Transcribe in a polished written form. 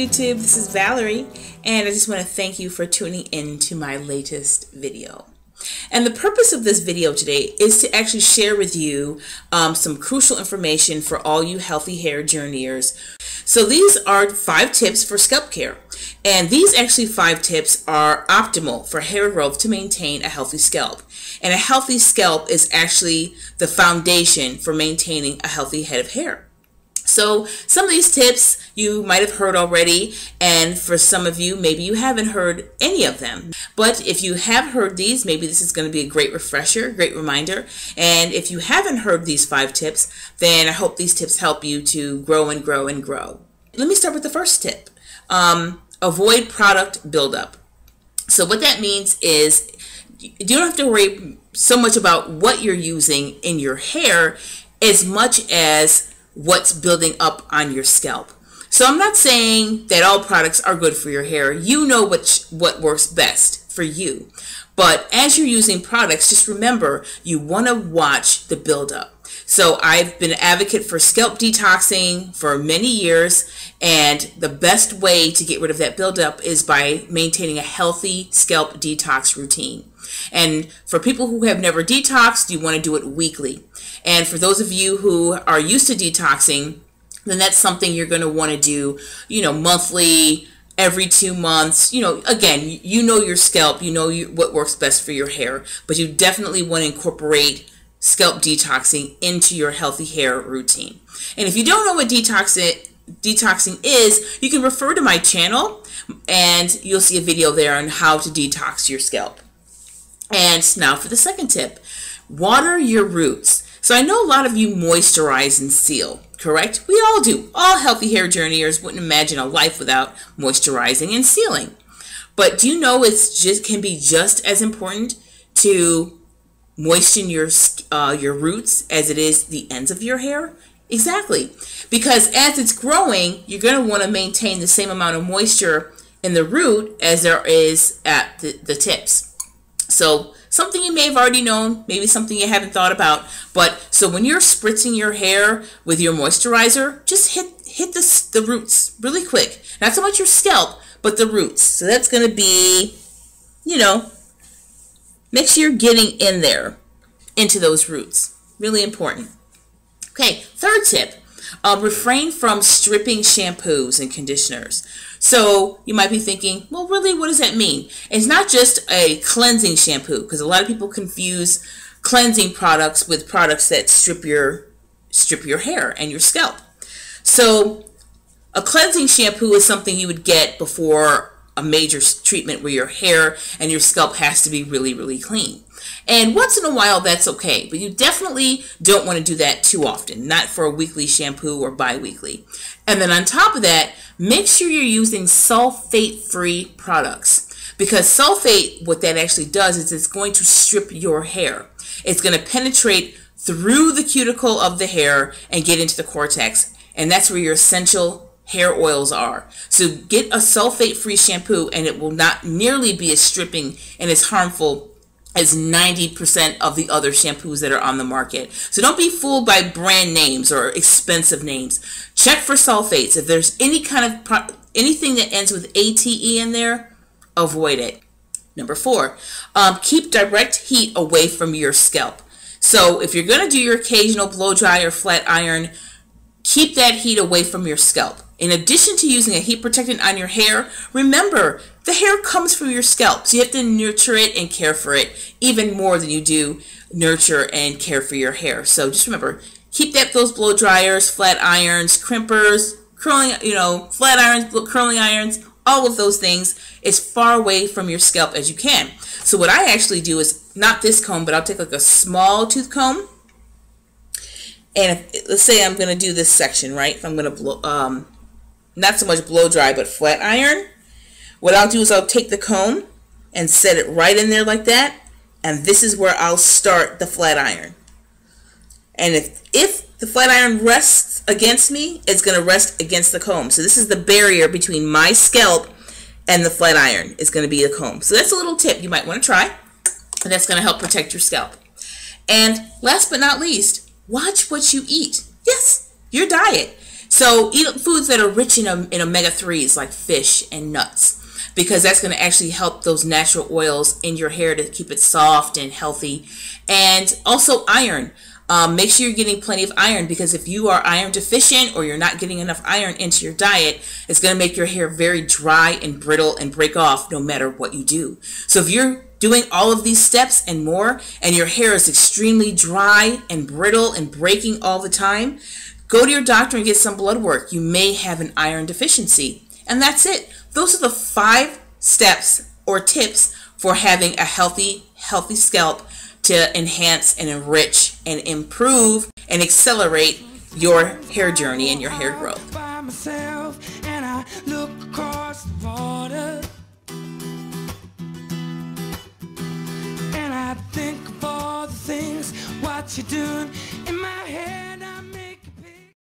YouTube, this is Valerie, and I just want to thank you for tuning in to my latest video. And the purpose of this video today is to actually share with you some crucial information for all you healthy hair journeyers. So these are 5 tips for scalp care, and these actually 5 tips are optimal for hair growth to maintain a healthy scalp. And a healthy scalp is actually the foundation for maintaining a healthy head of hair. So some of these tips you might have heard already, and for some of you, maybe you haven't heard any of them. But if you have heard these, maybe this is going to be a great refresher, great reminder. And if you haven't heard these 5 tips, then I hope these tips help you to grow and grow and grow. Let me start with the first tip. Avoid product buildup. So what that means is you don't have to worry so much about what you're using in your hair as much as what's building up on your scalp. So I'm not saying that all products are good for your hair. You know what works best for you. But as you're using products, just remember you want to watch the buildup. So I've been an advocate for scalp detoxing for many years, and the best way to get rid of that buildup is by maintaining a healthy scalp detox routine. And for people who have never detoxed, you want to do it weekly. And for those of you who are used to detoxing, then that's something you're going to want to do, monthly, every 2 months. Again, you know your scalp, you know what works best for your hair, but you definitely want to incorporate scalp detoxing into your healthy hair routine. And if you don't know what detoxing is, you can refer to my channel and you'll see a video there on how to detox your scalp. And now for the second tip, water your roots. So I know a lot of you moisturize and seal, correct? We all do. All healthy hair journeyers wouldn't imagine a life without moisturizing and sealing. But do you know it can be just as important to moisten your roots as it is the ends of your hair? Exactly. Because as it's growing, you're going to want to maintain the same amount of moisture in the root as there is at the tips. So something you may have already known, maybe something you haven't thought about. But so when you're spritzing your hair with your moisturizer, just hit the roots really quick. Not so much your scalp, but the roots. So that's going to be, make sure you're getting in there into those roots. Really important. Okay, third tip. Refrain from stripping shampoos and conditioners. So you might be thinking, well, really, what does that mean? It's not just a cleansing shampoo, because a lot of people confuse cleansing products with products that strip your hair and your scalp. So a cleansing shampoo is something you would get before a major treatment where your hair and your scalp has to be really, really clean. And once in a while, that's okay, but you definitely don't want to do that too often, not for a weekly shampoo or bi-weekly. And then on top of that, make sure you're using sulfate-free products, because sulfate, what that actually does is it's going to strip your hair. It's going to penetrate through the cuticle of the hair and get into the cortex, and that's where your essential hair oils are. So get a sulfate-free shampoo, and it will not nearly be as stripping and as harmful as 90% of the other shampoos that are on the market. So don't be fooled by brand names or expensive names. Check for sulfates. If there's any kind of anything that ends with ATE in there, avoid it. Number 4, keep direct heat away from your scalp. So if you're going to do your occasional blow dry or flat iron, keep that heat away from your scalp. In addition to using a heat protectant on your hair, remember, the hair comes from your scalp, so you have to nurture it and care for it even more than you do nurture and care for your hair. So just remember, keep those blow dryers, flat irons, crimpers, curling, flat irons, curling irons, all of those things as far away from your scalp as you can. So what I actually do is not this comb, but I'll take like a small tooth comb. And let's say I'm going to do this section, right? If I'm going to blow, not so much blow dry, but flat iron. What I'll do is I'll take the comb and set it right in there like that. And this is where I'll start the flat iron. And if the flat iron rests against me, it's going to rest against the comb. So this is the barrier between my scalp and the flat iron. It's going to be the comb. So that's a little tip you might want to try. And that's going to help protect your scalp. And last but not least, watch what you eat. Yes, your diet. So eat foods that are rich in omega-3s like fish and nuts, because that's going to actually help those natural oils in your hair to keep it soft and healthy. And also iron. Make sure you're getting plenty of iron, because if you are iron deficient or you're not getting enough iron into your diet, it's going to make your hair very dry and brittle and break off no matter what you do. So if you're doing all of these steps and more, and your hair is extremely dry and brittle and breaking all the time, go to your doctor and get some blood work. You may have an iron deficiency. And that's it. Those are the 5 steps or tips for having a healthy scalp to enhance and enrich and improve and accelerate your hair journey and your hair growth. By myself, and I look across the water, and I think of all the things what you're doing in my head.